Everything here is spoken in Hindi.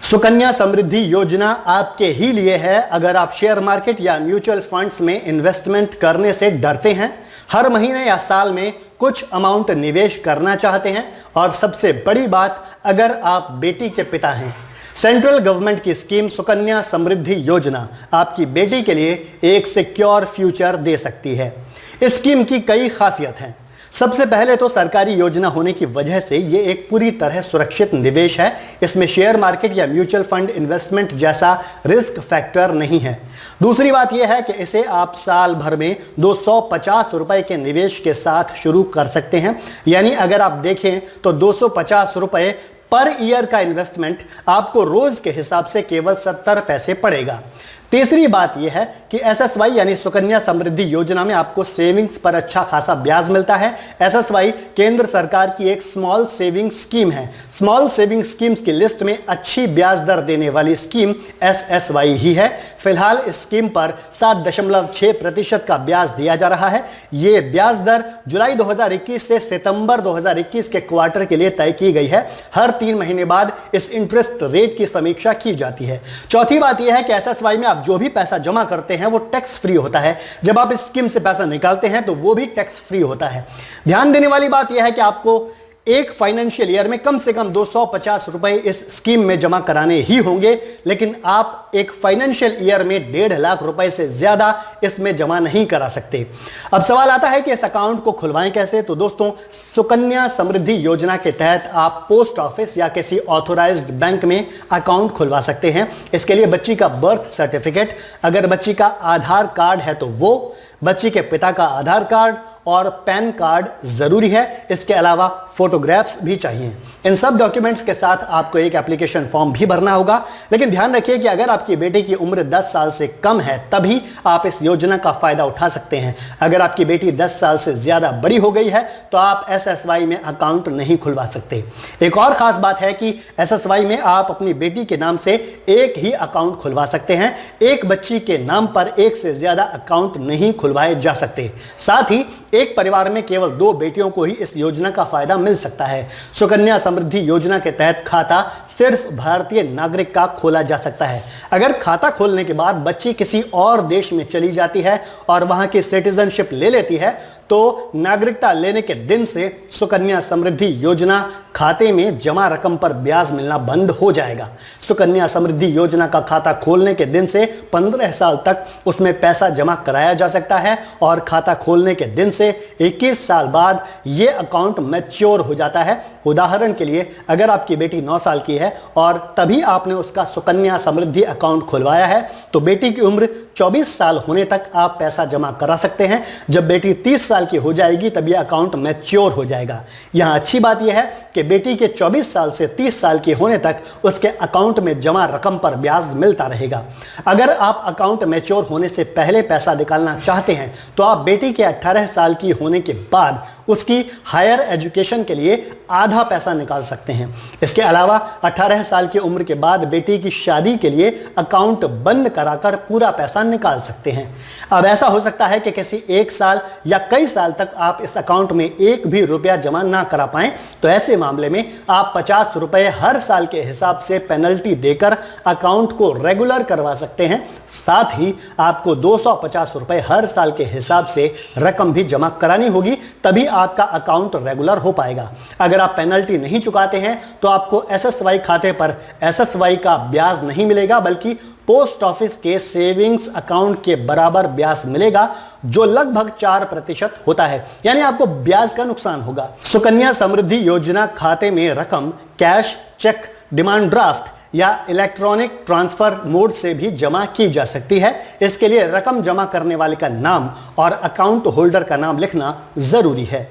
सुकन्या समृद्धि योजना आपके ही लिए है अगर आप शेयर मार्केट या म्यूचुअल फंड्स में इन्वेस्टमेंट करने से डरते हैं, हर महीने या साल में कुछ अमाउंट निवेश करना चाहते हैं और सबसे बड़ी बात, अगर आप बेटी के पिता हैं। सेंट्रल गवर्नमेंट की स्कीम सुकन्या समृद्धि योजना आपकी बेटी के लिए एक सिक्योर फ्यूचर दे सकती है। इस स्कीम की कई खासियत हैं। सबसे पहले तो सरकारी योजना होने की वजह से ये एक पूरी तरह सुरक्षित निवेश है। इसमें शेयर मार्केट या म्यूचुअल फंड इन्वेस्टमेंट जैसा रिस्क फैक्टर नहीं है। दूसरी बात यह है कि इसे आप साल भर में 250 रुपए के निवेश के साथ शुरू कर सकते हैं। यानी अगर आप देखें तो 250 रुपए पर ईयर का इन्वेस्टमेंट आपको रोज के हिसाब से केवल 70 पैसे पड़ेगा। तीसरी बात यह है कि एसएसवाई यानी सुकन्या समृद्धि योजना में आपको सेविंग्स पर अच्छा खासा ब्याज मिलता है। एसएसवाई केंद्र सरकार की एक स्मॉल सेविंग स्कीम है। स्मॉल सेविंग स्कीम्स की लिस्ट में अच्छी ब्याज दर देने वाली स्कीम एसएसवाई ही है। फिलहाल इस स्कीम पर 7.6% का ब्याज दिया जा रहा है। ये ब्याज दर जुलाई 2021 से सितंबर 2021 के क्वार्टर के लिए तय की गई है। हर 3 महीने बाद इस इंटरेस्ट रेट की समीक्षा की जाती है। चौथी बात यह है कि एसएसवाई में जो भी पैसा जमा करते हैं वो टैक्स फ्री होता है। जब आप इस स्कीम से पैसा निकालते हैं तो वो भी टैक्स फ्री होता है। ध्यान देने वाली बात यह है कि आपको एक फाइनेंशियल ईयर में कम से कम 250 रुपए इस स्कीम में जमा कराने ही होंगे, लेकिन आप एक फाइनेंशियल ईयर में 1.5 लाख रुपए से ज्यादा इसमें जमा नहीं करा सकते। अब सवाल आता है कि इस अकाउंट को खुलवाएं कैसे। तो दोस्तों, सुकन्या समृद्धि योजना के तहत आप पोस्ट ऑफिस या किसी ऑथोराइज्ड बैंक में अकाउंट खुलवा सकते हैं। इसके लिए बच्ची का बर्थ सर्टिफिकेट, अगर बच्ची का आधार कार्ड है तो वो, बच्ची के पिता का आधार कार्ड और पैन कार्ड जरूरी है। इसके अलावा फोटोग्राफ्स भी चाहिए। इन सब डॉक्यूमेंट्स के साथ आपको एक एप्लीकेशन फॉर्म भी भरना होगा। लेकिन ध्यान रखिए कि अगर आपकी बेटी की उम्र 10 साल से कम है तभी आप इस योजना का फायदा उठा सकते हैं। अगर आपकी बेटी 10 साल से ज्यादा बड़ी हो गई है तो आप एसएसवाई में अकाउंट नहीं खुलवा सकते। एक और खास बात है कि एसएसवाई में आप अपनी बेटी के नाम से एक ही अकाउंट खुलवा सकते हैं। एक बच्ची के नाम पर एक से ज्यादा अकाउंट नहीं खुलवाए जा सकते। साथ ही एक परिवार में केवल 2 बेटियों को ही इस योजना का फायदा मिल सकता है। सुकन्या समृद्धि योजना के तहत खाता सिर्फ भारतीय नागरिक का खोला जा सकता है। अगर खाता खोलने के बाद बच्ची किसी और देश में चली जाती है और वहां की सिटीजनशिप ले लेती है तो नागरिकता लेने के दिन से सुकन्या समृद्धि योजना खाते में जमा रकम पर ब्याज मिलना बंद हो जाएगा। सुकन्या समृद्धि योजना का खाता खोलने के दिन से 15 साल तक उसमें पैसा जमा कराया जा सकता है और खाता खोलने के दिन से 21 साल बाद यह अकाउंट मैच्योर हो जाता है। उदाहरण के लिए, अगर आपकी बेटी 9 साल की है और तभी आपने उसका सुकन्या समृद्धि अकाउंट खुलवाया है तो बेटी की उम्र 24 साल होने तक आप पैसा जमा करा सकते हैं। जब बेटी 30 साल की हो जाएगी तब यह अकाउंट मैच्योर हो जाएगा। यहां अच्छी बात यह है कि बेटी के 24 साल से 30 साल की होने तक उसके अकाउंट में जमा रकम पर ब्याज मिलता रहेगा। अगर आप अकाउंट मैच्योर होने से पहले पैसा निकालना चाहते हैं तो आप बेटी के 18 साल की होने के बाद उसकी हायर एजुकेशन के लिए आधा पैसा निकाल सकते हैं। इसके अलावा 18 साल की उम्र के बाद बेटी की शादी के लिए अकाउंट बंद कराकर पूरा पैसा निकाल सकते हैं। अब ऐसा हो सकता है कि किसी 1 साल या कई साल तक आप इस अकाउंट में एक भी रुपया जमा ना करा पाएं तो ऐसे मामले में आप 50 रुपए हर साल के हिसाब से पेनल्टी देकर अकाउंट को रेगुलर करवा सकते हैं। साथ ही आपको 250 रुपए हर साल के हिसाब से रकम भी जमा करानी होगी, तभी आपका अकाउंट रेगुलर हो पाएगा। अगर आप पेनल्टी नहीं चुकाते हैं तो आपको एसएसवाई खाते पर एसएसवाई का ब्याज नहीं मिलेगा, बल्कि पोस्ट ऑफिस के सेविंग्स अकाउंट के बराबर ब्याज मिलेगा, जो लगभग 4% होता है। यानी आपको ब्याज का नुकसान होगा। सुकन्या समृद्धि योजना खाते में रकम कैश, चेक, डिमांड ड्राफ्ट या इलेक्ट्रॉनिक ट्रांसफर मोड से भी जमा की जा सकती है। इसके लिए रकम जमा करने वाले का नाम और अकाउंट होल्डर का नाम लिखना जरूरी है।